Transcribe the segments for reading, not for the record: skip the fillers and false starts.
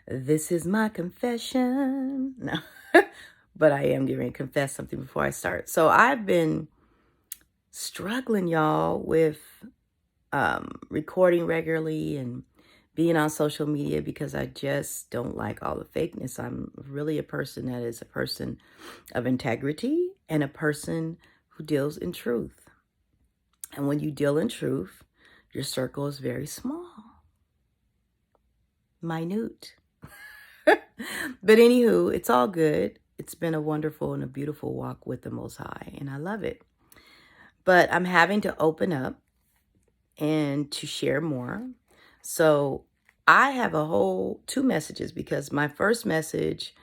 This is my confession. No, but I am going to confess something before I start. So I've been struggling, y'all, with recording regularly and being on social media because I just don't like all the fakeness. I'm really a person that is a person of integrity and a person who deals in truth. And when you deal in truth, your circle is very small, minute. But anywho, it's all good. It's been a wonderful and a beautiful walk with the Most High, and I love it. But I'm having to open up and to share more. So I have a whole two messages because my first message,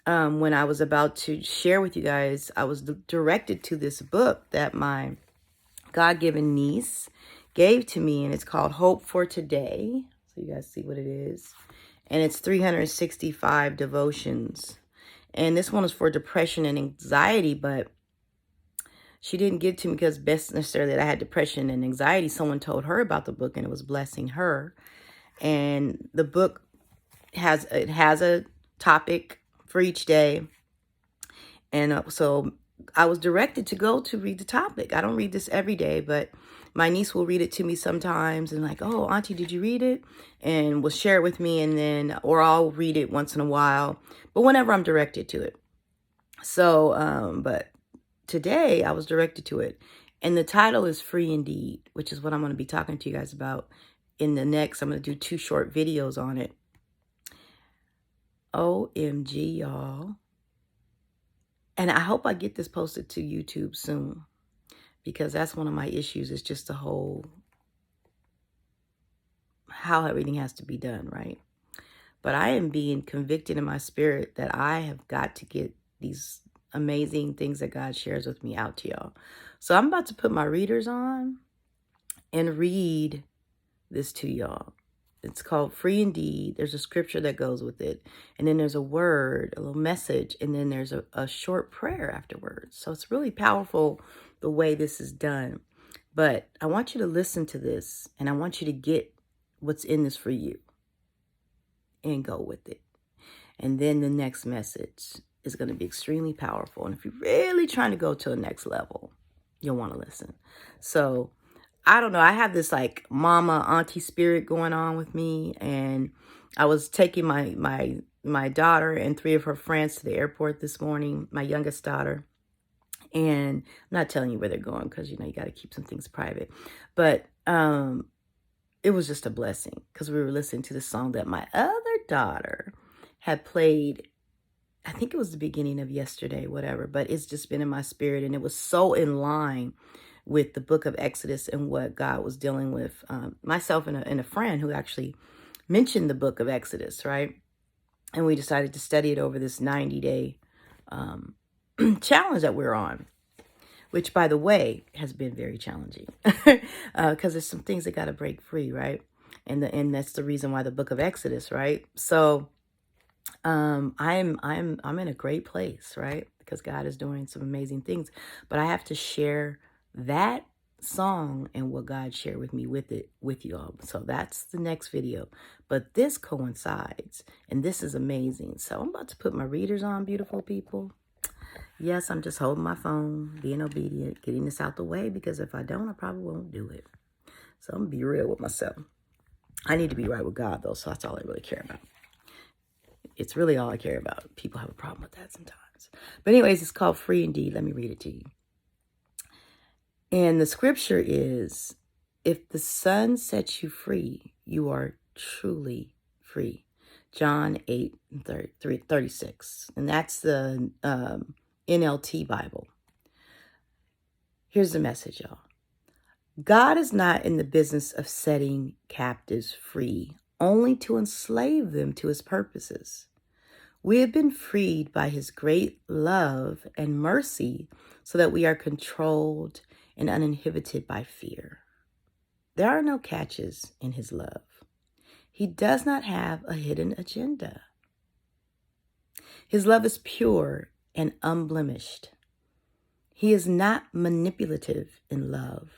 when I was about to share with you guys, I was directed to this book that my God-given niece gave to me, and it's called Hope for Today. So you guys see what it is. And it's 365 devotions. And this one is for depression and anxiety, but she didn't give it to me because best necessarily that I had depression and anxiety. Someone told her about the book and it was blessing her. And the book has a topic for each day. And so I was directed to go to read the topic. I don't read this every day, but my niece will read it to me sometimes and like, oh, Auntie, did you read it? And will share it with me, and then, or I'll read it once in a while, but whenever I'm directed to it. So, but today I was directed to it. And the title is Free Indeed, which is what I'm going to be talking to you guys about in the next. I'm going to do 2 short videos on it. OMG, y'all. And I hope I get this posted to YouTube soon, because that's one of my issues, is just the whole how everything has to be done, right? But I am being convicted in my spirit that I have got to get these amazing things that God shares with me out to y'all. So I'm about to put my readers on and read this to y'all. It's called Free Indeed. There's a scripture that goes with it. And then there's a word, a little message, and then there's a short prayer afterwards. So it's really powerful the way this is done. But I want you to listen to this, and I want you to get what's in this for you and go with it. And then the next message is going to be extremely powerful. And if you're really trying to go to the next level, you'll want to listen. So I don't know. I have this like mama auntie spirit going on with me. And I was taking my daughter and 3 of her friends to the airport this morning, my youngest daughter. And I'm not telling you where they're going because, you got to keep some things private. But it was just a blessing because we were listening to the song that my other daughter had played. I think it was the beginning of yesterday, whatever, but it's just been in my spirit. And it was so in line with the book of Exodus and what God was dealing with. Myself and a friend who actually mentioned the book of Exodus, right? And we decided to study it over this 90-day challenge that we're on, which, by the way, has been very challenging because there's some things that got to break free, right? And that's the reason why the book of Exodus, right? So I'm in a great place, right? Because God is doing some amazing things, but I have to share that song and what God shared with me with you all. So that's the next video, but this coincides, and this is amazing. So I'm about to put my readers on, beautiful people. Yes, I'm just holding my phone, being obedient, getting this out the way, because if I don't, I probably won't do it. So I'm going to be real with myself. I need to be right with God, though, so that's all I really care about. It's really all I care about. People have a problem with that sometimes. But anyways, it's called Free Indeed. Let me read it to you. And the scripture is, if the Son sets you free, you are truly free. John 8:36. And that's the NLT Bible. Here's the message, y'all. God is not in the business of setting captives free, only to enslave them to his purposes. We have been freed by his great love and mercy so that we are controlled and uninhibited by fear. There are no catches in his love. He does not have a hidden agenda. His love is pure and unblemished. He is not manipulative in love.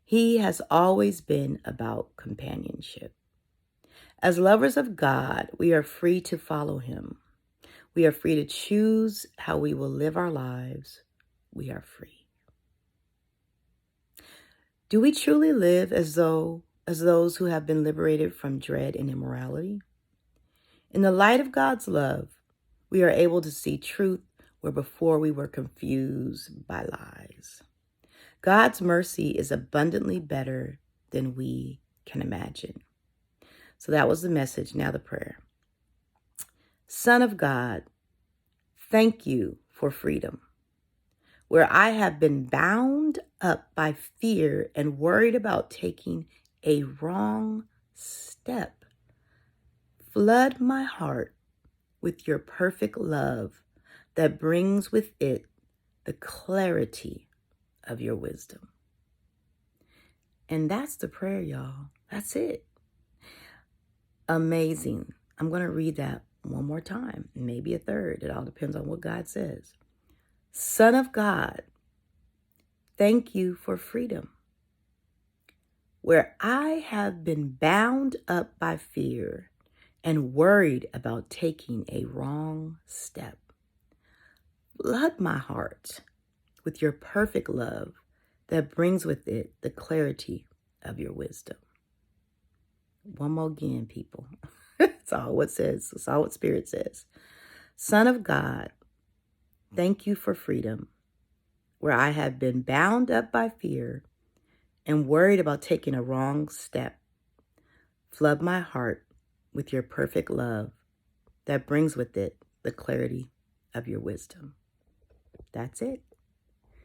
He has always been about companionship. As lovers of God, we are free to follow him. We are free to choose how we will live our lives. We are free. Do we truly live as those who have been liberated from dread and immorality? In the light of God's love, we are able to see truth where before we were confused by lies. God's mercy is abundantly better than we can imagine. So that was the message. Now the prayer. Son of God, thank you for freedom. Where I have been bound up by fear and worried about taking a wrong step, flood my heart with your perfect love that brings with it the clarity of your wisdom. And that's the prayer, y'all. That's it. Amazing. I'm going to read that one more time, maybe a third. It all depends on what God says. Son of God, thank you for freedom. Where I have been bound up by fear and worried about taking a wrong step, flood my heart with your perfect love that brings with it the clarity of your wisdom. One more again, people. That's all it says. That's all what Spirit says. Son of God, thank you for freedom. Where I have been bound up by fear and worried about taking a wrong step, flood my heart with your perfect love that brings with it the clarity of your wisdom. That's it.